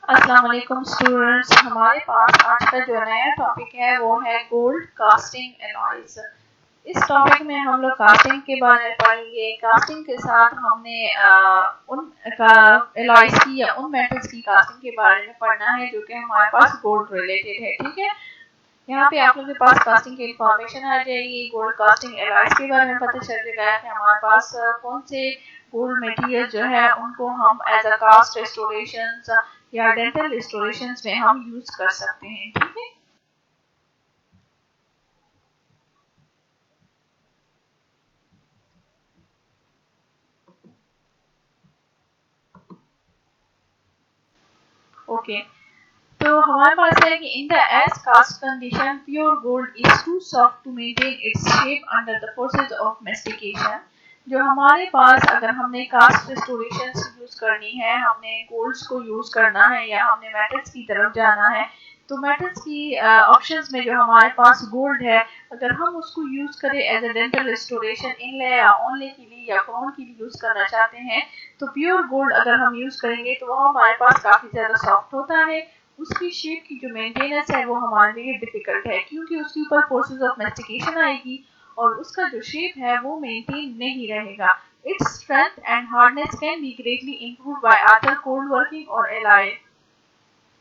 अस्सलाम वालेकुम स्टूडेंट्स। हमारे पास आज का जो नया टॉपिक है वो है गोल्ड कास्टिंग एलॉयज। इस टॉपिक में हम लोग कास्टिंग के बारे में पढ़ेंगे। कास्टिंग के साथ हमने उन एलॉयज की या उन मेटल्स की कास्टिंग के बारे में पढ़ना है जो कि हमारे पास गोल्ड रिलेटेड है। ठीक है, यहाँ पे आप लोगों के पास कास्टिंग की इंफॉर्मेशन आ जाएगी। गोल्ड कास्टिंग एलॉयज के बारे में पता चल जाएगा कि हमारे पास कौन से गोल्ड मटेरियल जो है उनको हम एज अ कास्ट रेस्टोरेशन या डेंटल रेस्टोरेशन में हम यूज कर सकते हैं। ठीक है, ओके। तो हमारे पास है कि in the as cast condition pure gold is too soft to maintain its shape under the process of mastication. जो हमारे पास अगर हमने कास्ट रेस्टोरेशन यूज करनी है, हमने गोल्ड्स को यूज करना है या हमने मेटल्स की तरफ जाना है, तो मेटल्स की ऑप्शंस में जो हमारे पास गोल्ड है, अगर हम उसको यूज करें एज अ डेंटल रेस्टोरेशन इनले या ऑनले के लिए या क्राउन के लिए यूज करना चाहते हैं, तो प्योर गोल्ड अगर हम यूज करेंगे तो वो हमारे पास काफी ज्यादा सॉफ्ट होता है। उसकी शेप की जो मेंटेनेंस है वो हमारे लिए डिफिकल्ट है, क्योंकि उसके ऊपर फोर्सेस ऑफ मेस्टिकेशन आएगी और उसका जो शेप है वो मेंटेन नहीं रहेगा। Its strength and hardness can be greatly improve bye after cold working और एलॉय।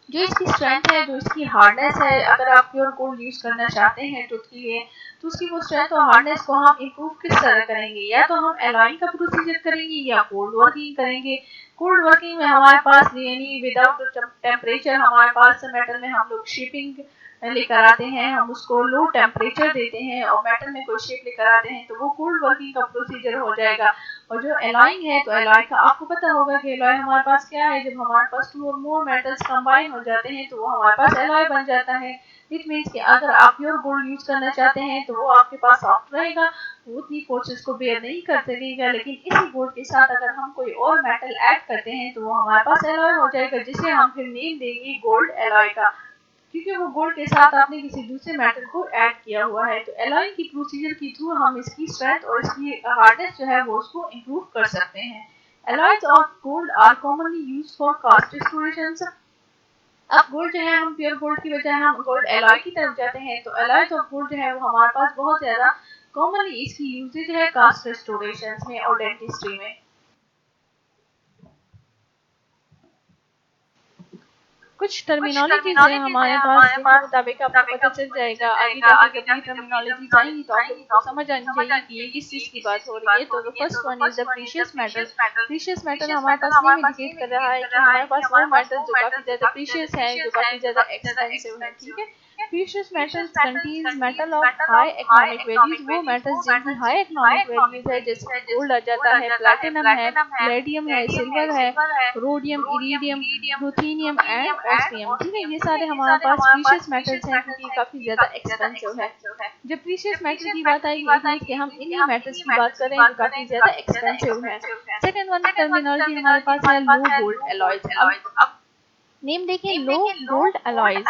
जो इसकी स्ट्रेंथ है, जो इसकी हार्डनेस है, अगर आप प्योर गोल्ड यूज करना चाहते हैं तो उसके लिए तो उसकी वो स्ट्रेंथ और हार्डनेस को हम इम्प्रूव किस तरह करेंगे, या तो हम एलॉइंग का प्रोसीजर करेंगे या कोल्ड वर्किंग करेंगे। कोल्ड वर्किंग में हमारे पास यानी विदाउट टेम्परेचर हमारे पास मेटल में हम लोग शेपिंग लेकर आते हैं, हम उसको लो टेम्परेचर देते हैं और मेटल में कोई शेप लेकर आते हैं, तो वो कोल्ड वर्किंग का प्रोसीजर हो जाएगा। और जो एलॉइंग है, तो एलॉय का आपको पता होगा कि एलॉय हमारे पास क्या है, जब हमारे पास टू और मोर मेटल्स कंबाइन हो जाते हैं तो वो हमारे पास एलॉय बन जाता है। इट मीन्स कि अगर आप प्योर गोल्ड यूज करना चाहते हैं तो वो आपके पास सॉफ्ट रहेगा, वो उतनी फोर्सेस को बेयर नहीं कर सकेगा, लेकिन इसी गोल्ड के साथ अगर हम कोई और मेटल ऐड करते हैं तो वो हमारे पास एलॉय हो जाएगा, जिसे हम फिर नेम देंगे गोल्ड एलॉय का, क्योंकि वो गोल्ड के साथ आपने किसी दूसरे मेटल को ऐड किया हुआ है। तो एलॉय की प्रोसीजर के थ्रू हम इसकी स्ट्रेंथ और इसकी हार्डनेस जो है वो उसको इम्प्रूव कर सकते हैं। Alloys of gold are commonly used for cast restorations. अब गोल्ड जो है, हम प्योर गोल्ड की बजाय हम गोल्ड एलॉय की तरफ जाते हैं, तो एलॉयज ऑफ गोल्ड जो है वो हमारे पास बहुत ज्यादा कॉमनली इसकी यूजेज है कास्ट रेस्टोरेशन में और डेंटिस्ट्री में। कुछ टर्मिनोलॉजीज है हमारे पास जिनके मुताबिक आपको पता चल जाएगा। आगे जाके जब ये टर्मिनोलॉजीज आएंगी तो आप लोगों को समझ आनी चाहिए कि ये किस चीज की बात हो रही है। तो first one is the precious metal. Precious metal हमारे पास नेम इंडिकेट कर रहा है कि हमारे पास वो मेटल जो काफी ज्यादा प्रीशियस है, जो काफी ज्यादा एक्सपेंसिव है। ठीक है, precious metals contains metal of high economic values. वो मेटल्स जिनकी हाई इकोनॉमिक वैल्यूज है, जैसे कि गोल्ड आ जाता है, प्लैटिनम है, प्लेडियम है, सिल्वर है, rhodium, iridium, ruthenium and osmium. ठीक है, ये सारे हमारे पास प्रीशियस मेटल्स हैं, क्योंकि काफी ज्यादा एक्सपेंसिव है। जब प्रीशियस मेटल की बात आएगी, इट मींस कि हम इन्हीं मेटल्स की बात करें जो काफी ज्यादा एक्सपेंसिव है। सेकंड वन टर्मिनोलॉजी हमारे पास है लो गोल्ड एलॉयज। अब नेम देखिए, लो गोल्ड एलॉयज।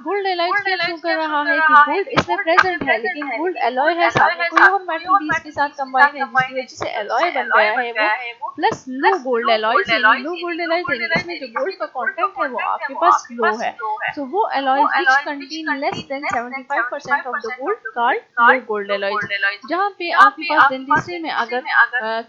गोल्ड एलॉयज क्या शो कर रहा है कि गोल्ड इसमें प्रेजेंट है, लेकिन गोल्ड एलॉय है, साथ में कोई और मेटल भी इसके साथ कंबाइन है, जिसकी वजह से एलॉय बन गया है वो प्लस लो गोल्ड एलॉयज। यानी लो गोल्ड एलॉयज यानी इसमें जो गोल्ड का कंटेंट है वो आपके पास लो है। सो वो alloys which contain less than 75% of the gold called low gold alloys. जहां पे आपके पास डेंटिस्ट्री में अगर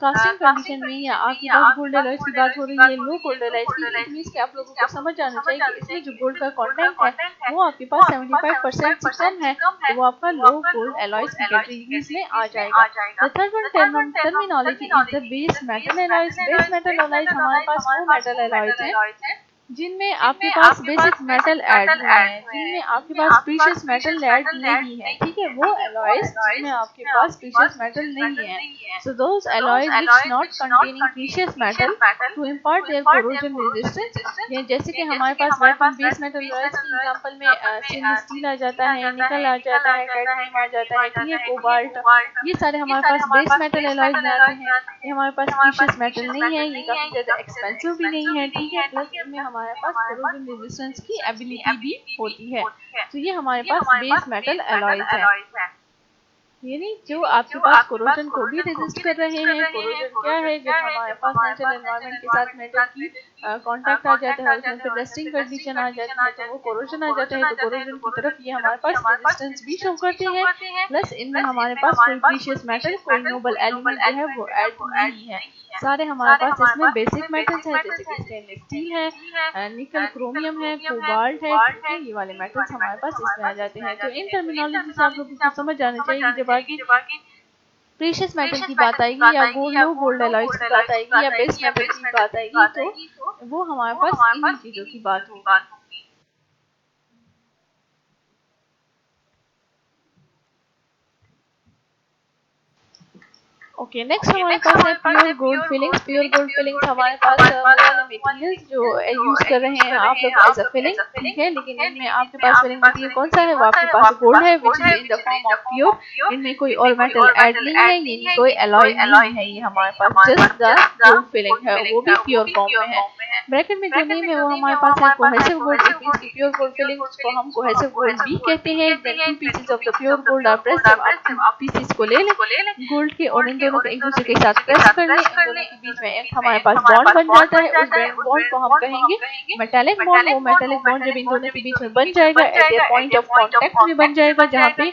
कास्टिंग कंडीशन में या आपके पास गोल्ड एलॉयज की बात हो रही है, लो गोल्ड एलॉयज की, इट मींस कि आप लोगों को समझ आना चाहिए कि इसमें जो गोल्ड का कंटेंट है वो आपके पास 75% से कम है, तो वो आपका लो गोल्ड एलॉयज की कैटेगरीज में आ जाएगा। The third one terminology is the base metal alloys. Base metal alloys हमारे पास वो मेटल एलॉयज हैं जिनमें आपके पास बेसिक मेटल ऐड हुए हैं, जिनमें आपके पास प्रीशियस मेटल ऐड नहीं है। ठीक है, वो एलॉयज जिनमें आपके पास प्रीशियस मेटल नहीं है। So those alloys which not containing precious metal to impart their corrosion resistance. जैसे कि हमारे पास वर्किंग बेस मेटल एलॉयज की एग्जांपल में स्टेनलेस स्टील आ जाता है, निकल आ जाता है, कैडमियम आ जाता है, ठीक है, कोबाल्ट, ये सारे हमारे पास बेस मेटल एलॉयज में आते हैं। ये हमारे पास प्रीशियस मेटल नहीं है, ये काफी ज्यादा एक्सपेंसिव भी नहीं है। ठीक है, प्लस इनमें हमारे पास कोरोजन रेजिस्टेंस की एबिलिटी भी होती है। तो ये हमारे पास बेस मेटल एलॉयज है। यानी जो आपके पास कोरोजन को भी रेजिस्ट कर रहे हैं। कोरोजन क्या है, जब हमारे पास नेचुरल एनवायरनमेंट के साथ मेटल की कांटेक्ट आ जाता है, उसमें फिर रस्टिंग कंडीशन आ जाती है, तो वो कोरोजन आ जाता है। तो कोरोजन की तरफ ये हमारे पास रेजिस्टेंस भी शो करते हैं। प्लस इनमें हमारे पास कोई प्रीशियस मेटल, कोई नोबल एलिमेंट जो है वो ऐड नहीं है। सारे हमारे पास इसमें बेसिक मेटल्स हैं, जैसे कि स्टेनलेस स्टील है, निकल, क्रोमियम है, कोबाल्ट है, ठीक है, ये वाले मेटल्स हमारे पास इसमें आ जाते हैं। तो इन टर्मिनोलॉजी से आप लोगों को समझ आना चाहिए कि जब आगे प्रीशियस मेटल की बात आएगी या गोल्ड, लो गोल्ड एलॉयज की बात आएगी या बेस मेटल की बात आएगी, तो वो हमारे पास इन्हीं चीजों की बात होगी। ओके, नेक्स्ट हमारे पास है pure gold fillings. Pure gold fillings हमारे पास वाले मटेरियल्स जो यूज कर रहे हैं आप लोग एज अ फिलिंग, ठीक है, लेकिन इनमें आपके पास फिलिंग मटेरियल कौन सा है, वो आपके पास गोल्ड है, which is in the form of pure. इनमें कोई और मेटल ऐड नहीं है, यानी कोई एलॉय नहीं है, ये हमारे पास जस्ट द गोल्ड फिलिंग है, वो भी प्योर फॉर्म में है। ब्रैकेट में जो नेम है वो हमारे पास है कोहेसिव गोल्ड। इट मींस की प्योर गोल्ड फिलिंग को हम कोहेसिव गोल्ड भी कहते हैं। Then two pieces of the pure gold are pressed. जब आप पीसेस को ले लें गोल्ड के और इन दोनों को एक दूसरे के साथ प्रेस कर लें, इन दोनों के बीच में एक हमारे पास बॉन्ड बन जाता है। उस बॉन्ड को हम कहेंगे मेटालिक बॉन्ड। वो मेटालिक बॉन्ड जब इन दोनों के बीच में बन जाएगा, at the point of contact में बन जाएगा, जहाँ पे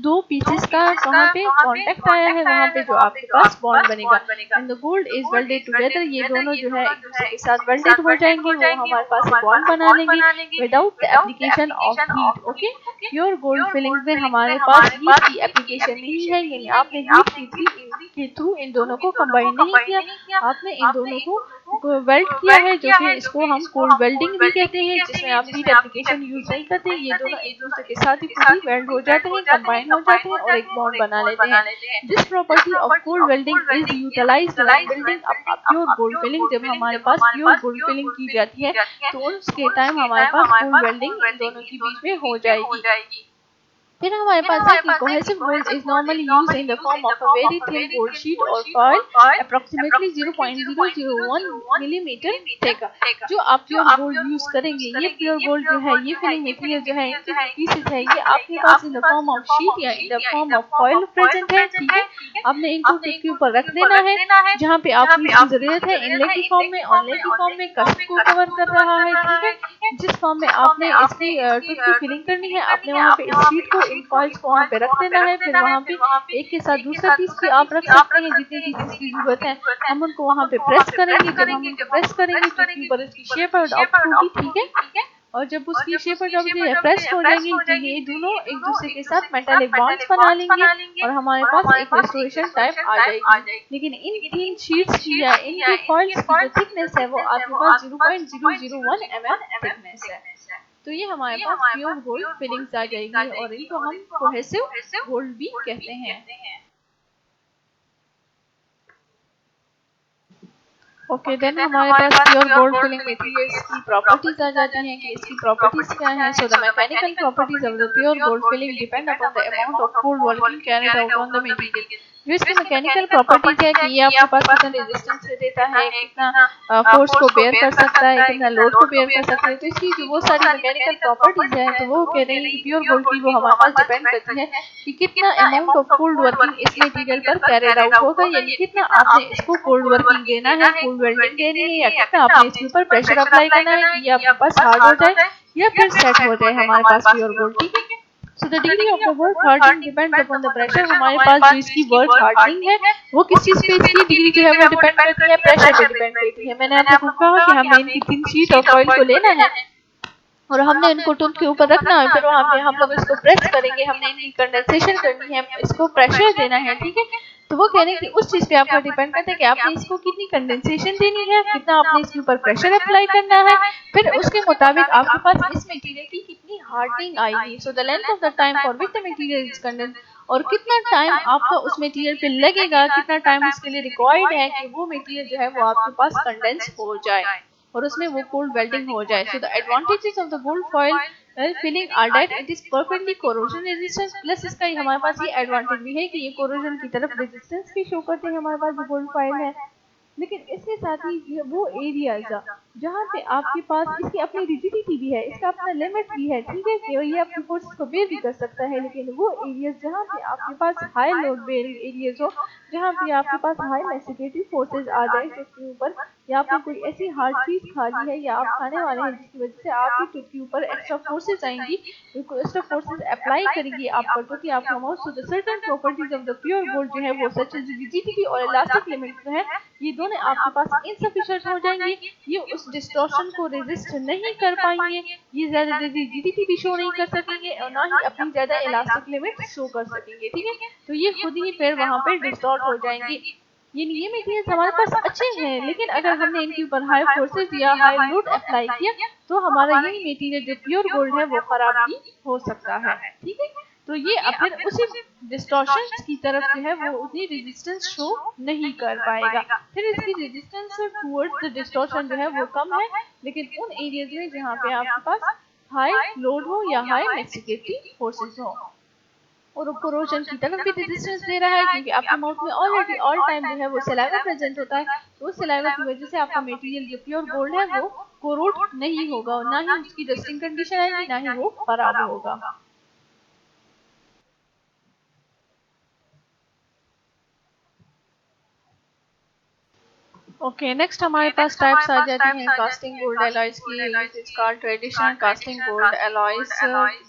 दो पीसेस का कहाँ पे कांटेक्ट आया है, वहाँ पे जो आपके पास बॉन्ड बनेगा। And the gold is welded together. ये दोनों जो है एक दूसरे के साथ वेल्डेड हो जाएंगे, वो हमारे पास बॉन्ड बना लेंगे without the application of heat. Okay, pure gold fillings में हमारे पास हीट की एप्लीकेशन नहीं है, यानी आपने हीट के थ्रू इन दोनों को कंबाइन नहीं किया, आपने इन दोनों को वेल्ड किया है, जो कि इसको हम कोल्ड वेल्डिंग भी कहते हैं, जिसमें आप हीट एप्लीकेशन यूज नहीं करते। ये दोनों एक दूसरे के साथ ही खुद ही वेल्ड हो जाते हैं, कंबाइन हो जाते हैं और एक बॉन्ड बना लेते हैं। This property of cold welding is utilised when building up pure gold filling. जब हमारे पास प्योर गोल्ड फिलिंग की जाती है तो उसके टाइम हमारे पास कोल्ड वेल्डिंग इन दोनों के बीच में हो जाएगी। फिर हमारे पास है कि cohesive gold is normally used in the form of a very thin gold sheet और फॉइल अप्रोक्सीमेटली 0.001 मिलीमीटर थिक। जो आप प्योर गोल्ड यूज करेंगे, ये प्योर गोल्ड जो है, ये फिलिंग मटेरियल जो है, इनके पीसेस है, ये आपके पास in the form of sheet या in the form of foil present है, ठीक है। आपने इनको खुद के ऊपर रख देना है, जहाँ पे आपको इसकी जरूरत है, इनले की फॉर्म में, ऑनले की फॉर्म में, कस्प को कवर कर रहा है, ठीक है। जिस फॉर्म में आपने इसकी टूथ की फिलिंग करनी है, आपने वहाँ पे इस शीट को, इन फॉइल्स को वहाँ पे रख देना है। फिर वहाँ पे एक के साथ दूसरा पीस भी आप रख सकते हैं, जितने पीसेस की जरूरत है हम उनको वहाँ पे प्रेस करेंगे। जब हम उनको प्रेस करेंगे तो उसके ऊपर इसकी शेप अडॉप्ट होगी, ठीक है। और जब उसकी शेप अडॉप्ट प्रेस हो जाएगी तो ये दोनों एक दूसरे के साथ मेटालिक बॉन्ड्स बना लेंगे और हमारे पास एक रेस्टोरेशन टाइप आ जाएगी। लेकिन इन तीन शीट्स की या इनकी फॉइल्स की जो थिकनेस है वो आपके पास 0.001 mm थिकनेस है। तो ये हमारे पास प्योर गोल्ड फिलिंग्स आ जाएगी और इनको हम कोहेसिव गोल्ड भी कहते हैं। ओके, देन हमारे पास प्योर गोल्ड फिलिंग मटेरियल्स की प्रॉपर्टीज आ जाती हैं कि इसकी प्रॉपर्टीज क्या हैं। So the mechanical properties of the pure gold filling depend upon the amount of cold working carried out on the material. जो इसकी मैकेनिकल प्रॉपर्टीज है कि ये आपके पास कितना रेजिस्टेंस देता है, कितना फोर्स को बेयर कर सकता है, कितना लोड को बेयर कर सकता है, तो इसकी जो वो सारी मैकेनिकल प्रॉपर्टीज है, तो वो कह रहे हैं कि प्योर गोल्ड की वो हमारे पास डिपेंड करती है कि कितना अमाउंट ऑफ कोल्ड वर्किंग इस मटेरियल पर कैरिड आउट होगा, यानी कितना आपने इसको कोल्ड वर्किंग देना है, कोल्ड वेल्डिंग देनी है, या कितना आपने इसके ऊपर प्रेशर अप्लाई करना है कि ये आपके पास हार्ड हो जाए या फिर सेट हो जाए हमारे पास प्योर गोल्ड, ठीक है। So the degree of the work hardening depends upon the pressure। हमारे पास जो इसकी वर्क हार्डनिंग है वो किस चीज पे, इसकी डिग्री जो है वो डिपेंड करती है, प्रेशर पे डिपेंड करती है। मैंने आपको कहा कि हमने इनकी थिन शीट और फॉइल को लेना है और हमने इनको टूथ के ऊपर रखना है, फिर वहाँ पे हम लोग इसको प्रेस करेंगे, हमने इनकी कंडेंसेशन करनी है, इसको प्रेशर देना है, ठीक है। तो वो कह रहे हैं कि उस चीज पे आपका डिपेंड करता है कि आपने इसको कितनी कंडेंसेशन देनी है, कितना आपने इसके ऊपर प्रेशर अप्लाई करना है, फिर उसके मुताबिक आपके पास इस मटेरियल की कितनी हार्डनिंग आएगी। So the length of the time for which the material is condense, और कितना टाइम आपका उस मटेरियल पे लगेगा, कितना टाइम उसके लिए रिक्वायर्ड है कि वो मटेरियल जो है वो आपके पास कंडेंस हो जाए और उसमें वो कोल्ड वेल्डिंग हो जाए। So the advantages of the gold foil filling are that it is perfectly corrosion resistance. Plus इसका हमारे पास ये एडवांटेज भी है कि ये कोरोजन की तरफ रेजिस्टेंस भी शो करते हैं हमारे पास जो गोल्ड फॉइल है। लेकिन इसके साथ ही वो एरियाज जहाँ पे आपके पास इसकी अपनी रिजिडिटी भी है, इसका अपना लिमिट भी है, ठीक है, कि ये अपनी फोर्सेस को बेयर भी कर सकता है। लेकिन वो एरियाज जहाँ पे आपके पास हाई लोड बेयरिंग एरियाज हो, जहाँ पे आपके पास हाई मैसिकेटिव फोर्सेज आ जाए जिसके ऊपर, या आपने कोई ऐसी हार्ड चीज खा ली है या आप खाने वाले हैं जिसकी वजह से आपकी टूथ के ऊपर एक्स्ट्रा फोर्सेज आएंगी, एक्स्ट्रा फोर्सेज अप्लाई करेगी आप पर, तो कि आपका mouth, so the certain properties of the pure gold जो है वो सच एज रिजिडिटी और इलास्टिक लिमिट जो है, ये दोनों आपके पास इनसफिशिएंट हो जाएंगे। ये उस डिस्टॉर्शन को रेजिस्ट नहीं कर पाएंगे, ये ज्यादा रिजिडिटी भी शो नहीं कर सकेंगे और ना ही अपनी ज्यादा इलास्टिक लिमिट शो कर सकेंगे, ठीक है। तो ये खुद ही फिर वहां पे डिस्टॉर्ट हो जाएंगे। ये मटेरियल्स हमारे पास अच्छे हैं, लेकिन अगर हमने इनके ऊपर हाई फोर्सेस या हाई लोड अप्लाई किया तो हमारा यही मटेरियल जो प्योर गोल्ड है वो खराब भी हो सकता है, ठीक है। तो ये फिर उसी डिस्टॉर्शन की तरफ जो है वो उतनी रेजिस्टेंस शो नहीं कर पाएगा, फिर इसकी रेजिस्टेंस टुवर्ड्स द डिस्टॉर्शन जो है वो कम है, लेकिन उन एरियाज में जहाँ पे आपके पास हाई लोड हो या हाई मैसिकेटिव फोर्सेस हो। और कोरोजन की तरफ भी रेजिस्टेंस दे रहा है, क्योंकि आपके माउथ में ऑलरेडी ऑल टाइम जो है वो सलाइवा प्रेजेंट होता है, तो उस सलाइवा की वजह से आपका मटेरियल जो प्योर गोल्ड है वो कोरोड नहीं होगा और ना ही उसकी डस्टिंग कंडीशन आएगी, ना ही वो खराब होगा। ओके, नेक्स्ट हमारे पास टाइप्स आ जाती हैं कास्टिंग गोल्ड एलॉयज की, which is called traditional casting gold alloys,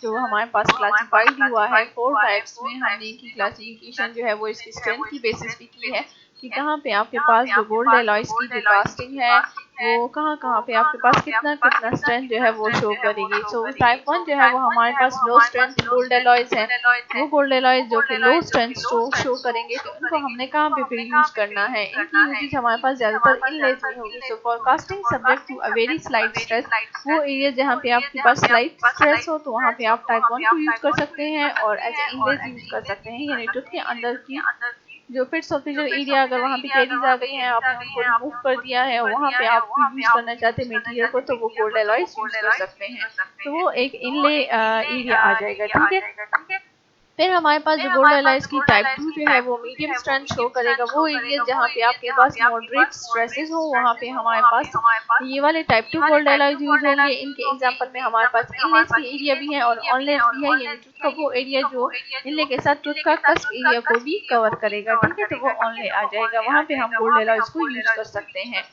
जो हमारे पास क्लासिफाइड हुआ है 4 टाइप्स में। हमने इनकी क्लासिफिकेशन जो है वो इसकी स्ट्रेंथ की बेसिस पे की है, कि कहाँ पे आपके पास जो गोल्ड एलॉयज की जो कास्टिंग है वो कहाँ कहाँ पे आपके पास कितना कितना स्ट्रेंथ जो है वो शो करेगी। सो टाइप 1 जो है वो हमारे पास लो स्ट्रेंथ गोल्ड एलॉयज है, वो गोल्ड एलॉयज जो कि लो स्ट्रेंथ शो करेंगे, तो उनको हमने कहाँ पे फिर यूज करना है। इनकी यूजेज हमारे पास ज्यादातर इनलेज में होगी। So for casting subject to a very slight stress, वो एरिया जहाँ पे आपके पास स्लाइट स्ट्रेस हो तो वहाँ पे आप टाइप 1 को यूज कर सकते हैं और एज ए इनलेज यूज कर सकते हैं, यानी टूथ के अंदर की जो फिट्स ऑफ फिजर एरिया अगर वहाँ पे कैरीज आ गई हैं, आपने उनको रिमूव कर दिया है और वहाँ पे आप यूज करना चाहते हैं मटेरियल को, तो वो गोल्ड एलॉयज यूज कर सकते हैं, तो वो एक इनले एरिया आ जाएगा, ठीक है। फिर हमारे पास जो गोल्ड एलॉयज की टाइप 2 जो है वो मीडियम स्ट्रेंथ शो करेगा, वो एरिया जहाँ पे आपके पास मॉडरेट स्ट्रेसेस हो वहाँ पे हमारे पास ये वाले टाइप 2 गोल्ड एलॉयज यूज होंगे। इनके एग्जांपल में हमारे पास इनलेस की एरिया भी है और ऑनलेस भी है, यानी टूथ का वो एरिया जो इनले के साथ टूथ का कस्प एरिया को भी कवर करेगा, ठीक है, तो वो ऑनले आ जाएगा, वहाँ पे हम गोल्ड एलॉयज को यूज कर सकते हैं।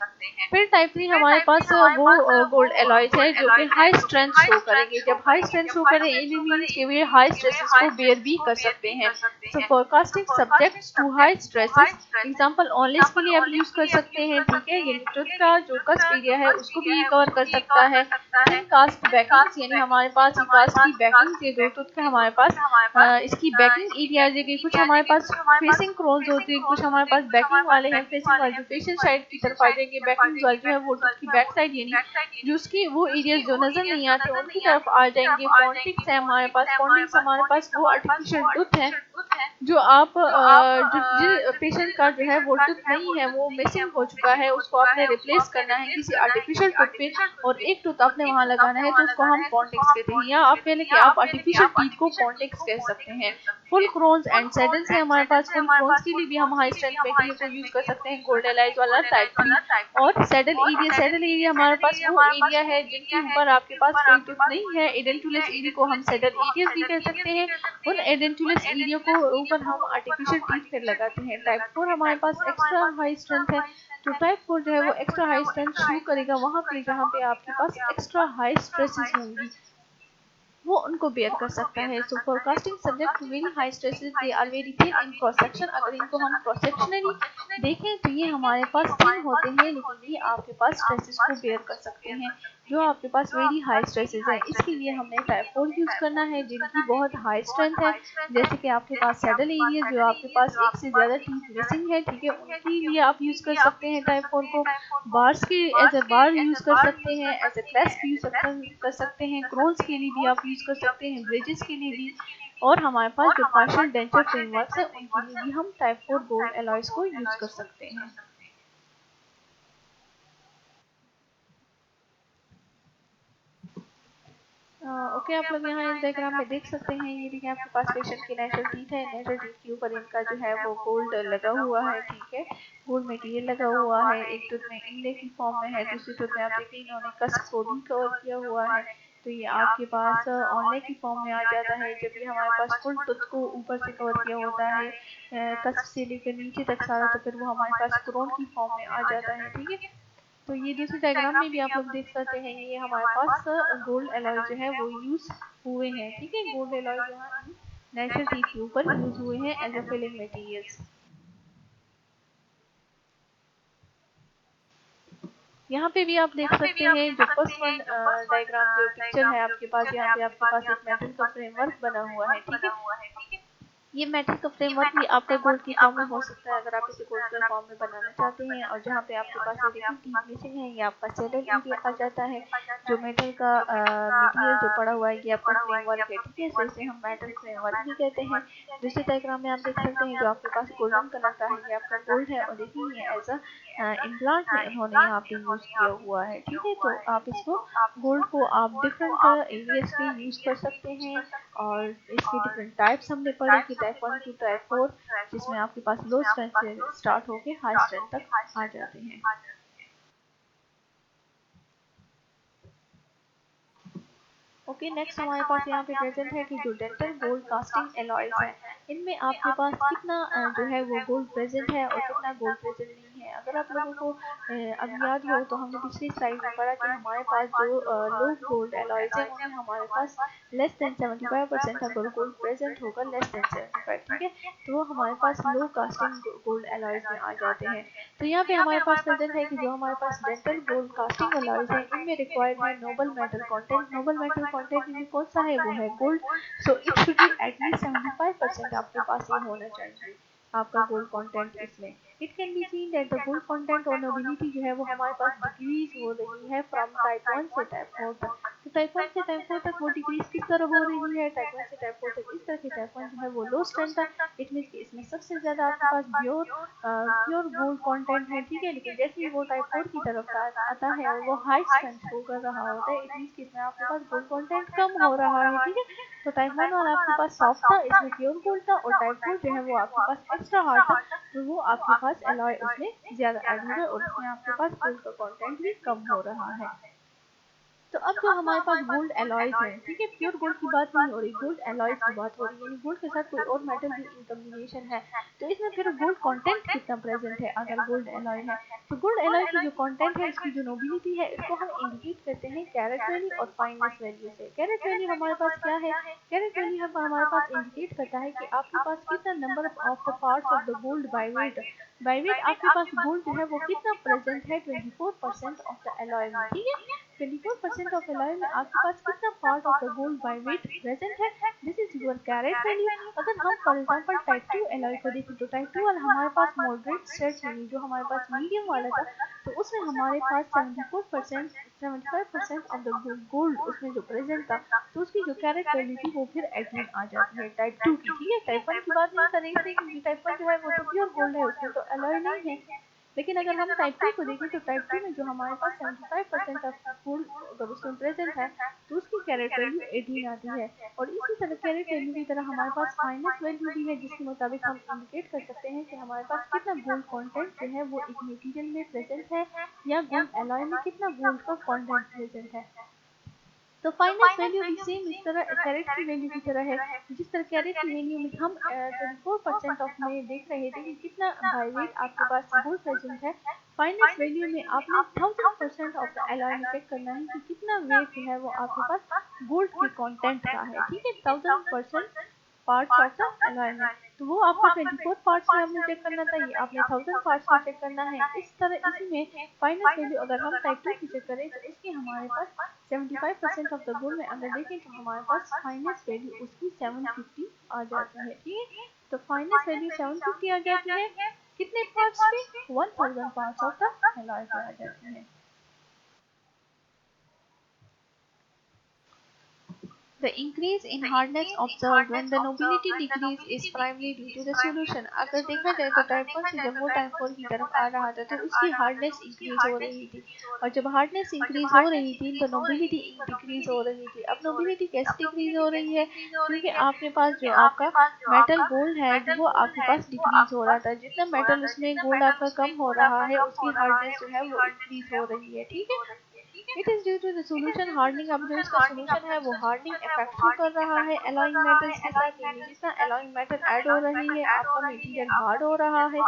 फिर टाइप 3 हमारे पास वो गोल्ड एलॉयज है जो कि हाई स्ट्रेंथ शो करेंगे। जब हाई स्ट्रेंथ शो करें ये मीन्स कि वे हाई स्ट्रेसेस को बेयर भी कर सकते हैं। So forecasting subjects to high stresses, example onlays के लिए आप यूज कर सकते हैं, ठीक है, यानी टूथ का जो कस्प एरिया है उसको भी ये कवर कर सकता है। थिन कास्ट बैकिंग्स, यानी हमारे पास ये कास्ट की बैकिंग ये जो टूथ का हमारे पास इसकी बैकिंग एरिया जगह कुछ हमारे पास फेसिंग क्रोन्स होती है, कुछ हमारे पास बैकिंग वाले हैं, फेसिंग वाले जो फेशियल साइड की तरफ आ जाएंगे, बैकिंग वाले जो है वो टूथ की बैक साइड, यानी जो उसकी वो एरियाज जो नजर नहीं आते उनकी तरफ आ जाएंगे। पॉन्टिक्स है हमारे पास, पॉन्टिक्स हमारे पास वो आर्टिफिशियल टूथ है जो आप जो पेशेंट का जो है वो टूथ नहीं है, वो मिसिंग हो चुका है, उसको आपने रिप्लेस करना है किसी आर्टिफिशियल टूथ पे और एक टूथ आपने वहां लगाना है, तो उसको हम पॉन्टिक्स कहते हैं, या आप कह लें कि आप आर्टिफिशियल टीथ को पॉन्टिक्स कह सकते हैं। फुल क्रोन्स एंड सैडल्स है हमारे पास, फुल क्रोन्स के लिए भी हम हाई स्ट्रेंथ मटेरियल को यूज कर सकते हैं, गोल्ड एलाइज वाला टाइप 3। और सैडल एरिया हमारे पास वो एरिया है जिनके ऊपर आपके पास कोई टूथ नहीं है, एडेंटुलस एरिया को हम सैडल एरियाज भी कह सकते हैं, उन एडेंटुलस एरिया को ऊपर हम आर्टिफिशियल टीथ फिर लगाते हैं। टाइप 4 हमारे पास एक्स्ट्रा हाई स्ट्रेंथ है, तो टाइप 4 जो है वो एक्स्ट्रा हाई स्ट्रेंथ शो करेगा वहां पे जहाँ पे आपके पास एक्स्ट्रा हाई स्ट्रेसेस होंगी, वो उनको बेयर कर सकता है। So forecasting subject to very high stresses they are very thin in cross section, अगर इनको हम क्रॉस सेक्शनली देखें तो ये हमारे पास थिन होते हैं, लेकिन ये आपके पास स्ट्रेसेस को बेयर कर सकते हैं जो आपके पास वेरी हाई स्ट्रेसेस है। इसके लिए हमने टाइप 4 यूज करना है जिनकी बहुत हाई स्ट्रेंथ है, जैसे कि आपके पास सैडल एरिया जो आपके पास एक से ज्यादा टीथ मिसिंग है, ठीक है, उनके लिए आप यूज कर सकते हैं टाइप 4 को। बार्स के एज ए बार यूज कर सकते हैं, एज ए क्लेस्प यूज कर सकते हैं, क्रोन्स के लिए भी आप यूज कर सकते हैं, ब्रिजेस के लिए भी, और हमारे पास जो पार्शियल डेंचर फ्रेमवर्क्स है उनके लिए भी हम टाइप 4 गोल्ड एलॉयज को यूज कर सकते हैं। ओके, आप लोग यहाँ इस डायग्राम में देख सकते हैं, ये देखिए आपके पास पेशेंट की नेचुरल टीथ है। नेचुरल टीथ के ऊपर इनका जो है वो गोल्ड लगा हुआ है, ठीक है, गोल्ड मटेरियल लगा हुआ है। एक टूथ में इनले की फॉर्म में है, दूसरी टूथ में आप देखिए इन्होंने कस्प को भी कवर किया हुआ है। तो ये आपके पास ऑनले की फॉर्म में आ जाता है। जब भी हमारे पास फुल टूथ को ऊपर से कवर किया होता है कस्प से लेकर नीचे तक सारा, तो फिर वो हमारे पास क्रोन की फॉर्म में आ जाता है, ठीक है। तो ये दूसरे डायग्राम में भी आप लोग देख सकते हैं, ये हमारे पास गोल्ड एलॉय जो है वो यूज हुए हैं, ठीक है। गोल्ड एलॉय यहाँ नेचुरल टीथ के ऊपर यूज हुए हैं एज अ फिलिंग मटेरियल्स। यहाँ पे भी आप देख सकते हैं जो फर्स्ट वन डायग्राम जो पिक्चर है आपके पास, यहाँ पे आपके पास एक मेटल का फ्रेमवर्क बना हुआ है, ठीक है। ये मेटल का फ्रेमवर्क भी आपका गोल्ड की फॉर्म में हो सकता है अगर आप इसे गोल्ड के फॉर्म में बनाना चाहते हैं। और जहाँ पे आपके पास ये देखिए टीथ मिसिंग है, ये आपका सेलर एरिया आ जाता है। जो मेटल का मटेरियल जो पड़ा हुआ है ये आपका फ्रेमवर्क है, ठीक है। सो इसे हम मेटल फ्रेमवर्क ही कहते हैं। दूसरे डायग्राम में आप देख सकते हैं जो आपके पास गोल्डन कलर का है, ये आपका गोल्ड है। और देखिए ये एज अ इम्प्लांट में इन्होंने यहाँ पे यूज किया हुआ है, ठीक है। तो आप इसको गोल्ड को आप डिफरेंट एरियाज पे यूज कर सकते हैं। और इसके डिफरेंट टाइप्स हमने पढ़े कि टाइप 1 टू टाइप 4, जिसमें आपके पास लो स्ट्रेंथ से स्टार्ट होके हाई स्ट्रेंथ तक आ जाते हैं। ओके, नेक्स्ट हमारे पास यहाँ पे प्रेजेंट है कि जो डेंटल गोल्ड कास्टिंग एलॉयज है, इनमें आपके पास कितना जो है वो गोल्ड प्रेजेंट है और कितना गोल्ड प्रेजेंट नहीं है। अगर आप लोगों को अब याद हो तो हमने पिछली स्लाइड में पढ़ा कि हमारे पास जो लो गोल्ड एलॉयज है उनमें हमारे पास लेस देन 75% अगर गोल्ड प्रेजेंट होगा, लेस देन 75, ठीक है, तो वो हमारे पास लो कास्टिंग गोल्ड एलॉयज में आ जाते हैं। तो यहाँ पे हमारे पास प्रेजेंट है कि जो हमारे पास डेंटल गोल्ड कास्टिंग एलॉयज है, इनमें रिक्वायर्ड है Nobel metal content. Nobel metal content इनमें कौन सा है, वो है gold. So it should be at least 75% आपके पास ये होना चाहिए आपका गोल्ड कंटेंट इसमें। It can be seen that the gold content और नोबिलिटी जो है वो हमारे पास डिक्रीज हो रही है फ्रॉम टाइप 1 से टाइप 4 तक। तो टाइप 1 से टाइप 4 तक वो डिक्रीज किस तरह हो रही है, टाइप 1 से टाइप 4 तक इस तरह की टाइप 1 जो है वो लो स्ट्रेंथ है। इट मींस कि इसमें सबसे ज्यादा आपके पास प्योर गोल्ड कंटेंट है, ठीक है। लेकिन जैसे ही वो टाइप 4 की तरफ आता है और वो हाई स्ट्रेंथ शो कर रहा होता है, इट मींस कि इसमें आपके पास गोल्ड कंटेंट कम हो रहा है, ठीक है। तो टाइप 1 वाला आपके पास सॉफ्ट था, इसमें प्योर गोल्ड था। और टाइप 4 जो है वो आपके पास एक्स्ट्रा हार्ड था, तो वो आपके पास एलॉय उसमें ज्यादा ऐड हो गए और उसमें आपके पास गोल्ड का कंटेंट भी कम हो रहा है। तो अब जो हमारे पास गोल्ड एलॉयज हैं, ठीक है, प्योर गोल्ड की बात नहीं हो रही, गोल्ड एलॉयज की बात हो रही है, यानी गोल्ड के साथ कोई और मेटल भी इन कॉम्बिनेशन है। तो इसमें फिर गोल्ड कंटेंट कितना प्रेजेंट है अगर गोल्ड एलॉय है। तो गोल्ड एलॉय की जो कंटेंट है, इसकी जो नोबिलिटी है, इसको हम इंडिकेट करते हैं कैरेट वैल्यू और फाइनेस वैल्यू से। कैरेट वैल्यू हमारे पास क्या है, कैरेट वैल्यू हमारे पास इंडिकेट करता है कि आपके पास कितना number of the parts of the gold by wait. By weight आपके पास गोल्ड जो है वो कितना प्रेजेंट है 24% ऑफ द एलॉय में, ठीक है। 24% ऑफ एलॉय में आपके पास कितना part of the gold by weight present है, this is your carat value. अगर हम फॉर एग्जांपल टाइप 2 एलॉय को देखें, तो टाइप 2 वाला हमारे पास मॉडरेट सेट यानी जो हमारे पास मीडियम वाला था, तो उसमें हमारे पास 74% 75% ऑफ द गोल्ड उसमें जो प्रेजेंट था, तो उसकी जो कैरेट वैल्यू थी वो फिर 18 आ जाती है टाइप 2 की, ठीक है। टाइप 1 की बात नहीं करेंगे क्योंकि टाइप 1 जो है वो तो प्योर गोल्ड है, उसमें तो एलॉय नहीं है। लेकिन अगर हम टाइप 2 को देखें, तो टाइप 2 में जो हमारे पास 75% ऑफ गोल्ड अगर उसमें प्रेजेंट है, तो उसकी कैरेट वैल्यू 18 आती है। और इसी तरह कैरेट वैल्यू की तरह हमारे पास फाइनेस वैल्यू भी है, जिसके मुताबिक हम इंडिकेट कर सकते हैं कि हमारे पास कितना गोल्ड कंटेंट जो है वो एक मटेरियल में प्रेजेंट है, या गोल्ड एलॉय में कितना गोल्ड का कंटेंट प्रेजेंट है। तो फाइनेस वैल्यू भी सेम इस तरह कैरेट की वैल्यू की तरह है। जिस तरह कैरेट की वैल्यू में हम 24% ऑफ में देख रहे थे कि कितना बाय वेट आपके पास गोल्ड प्रेजेंट है, फाइनेस वैल्यू में आपने 1000% ऑफ द एलॉय में चेक करना है कि कितना वेट जो है वो आपके पास गोल्ड के कंटेंट का है, ठीक है। 1000% पार्ट्स ऑफ द एलॉय में, तो वो आपको 24 पार्ट्स में आपने चेक करना था, ये आपने 1000 पार्ट्स में चेक करना है। इस तरह इसी में फाइनेस वैल्यू अगर हम टाइप 2 की चेक करें, तो इसकी हमारे पास 75% ऑफ द गोल्ड में अगर देखें, तो हमारे पास फाइनेस वैल्यू उसकी 750 आ जाती है, ठीक है। तो फाइनेस वैल्यू 750 आ जाती है कितने पार्ट्स पे, 1000 पार्ट्स ऑफ द एलॉय पे आ जाती है। The increase in hardness observed when the nobility decrease is primarily due to the solution. अगर देखा जाए तो टाइप 1 से जब वो टाइप 4 की तरफ आ रहा था तो उसकी हार्डनेस इंक्रीज हो रही थी, और जब हार्डनेस इंक्रीज हो रही थी तो नोबिलिटी डिक्रीज हो रही थी। अब नोबिलिटी कैसे डिक्रीज हो रही है, क्योंकि आपके पास जो आपका मेटल गोल्ड है वो आपके पास डिक्रीज हो रहा था। जितना मेटल उसमें गोल्ड आपका कम हो रहा है उसकी हार्डनेस जो है वो इंक्रीज हो रही है। ठीक है, it is due to the solution hardening. अब जो इसका सॉल्यूशन है वो हार्डनिंग इफेक्टिव कर रहा है एलॉइंग मेटल्स के साथ, यानी जितना एलॉइंग मेटल ऐड हो रही है आपका मटेरियल हार्ड हो रहा है,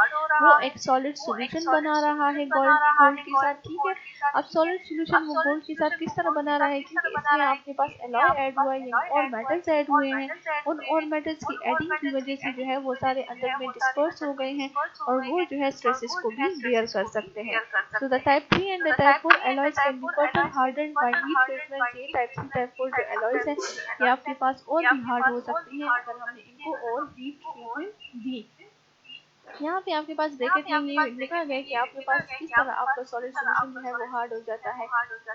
वो एक सॉलिड सॉल्यूशन बना रहा है गोल्ड गोल्ड के साथ। ठीक है, अब सॉलिड सॉल्यूशन वो गोल्ड के साथ किस तरह बना रहा है, क्योंकि इसमें आपके पास एलॉय ऐड हुआ है, यानी और मेटल्स ऐड हुए हैं। उन और मेटल्स की एडिंग की वजह से जो है वो सारे अंदर में डिस्पर्स हो गए हैं और वो जो है स्ट्रेसेस को भी बेयर कर सकते हैं। So the type 3 and the type 4 alloys can be further hardened by heat treatment। ये type 3 type 4 जो alloys हैं ये आपके पास और भी हार्ड हो सकती हैं अगर हमने इनको और हीट ट्रीटमेंट दी। यहाँ पे आपके पास ब्रैकेट में ये लिखा गया है कि आपके पास किस तरह आपका सॉलिड सॉल्यूशन जो है वो हार्ड हो जाता है।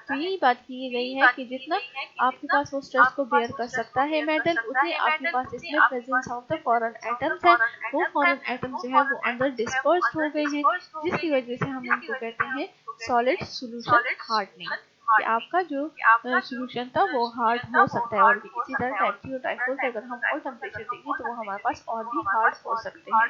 तो यही बात की गई है कि जितना आपके पास वो स्ट्रेस को बेयर कर सकता है मेटल, उतने आपके पास इसमें presence of the foreign atoms है। वो फॉरेन एटम्स जो है वो अंदर डिस्पर्स्ड हो गए हैं, जिसकी वजह से हम इनको कहते हैं सॉलिड सॉल्यूशन हार्डनिंग, कि आपका जो सॉल्यूशन था वो हार्ड हो सकता है और भी। इसी तरह टाइप 3 और टाइप 4 के अगर हम और टेम्परेचर देंगे तो वो हमारे पास और भी हार्ड हो सकते हैं।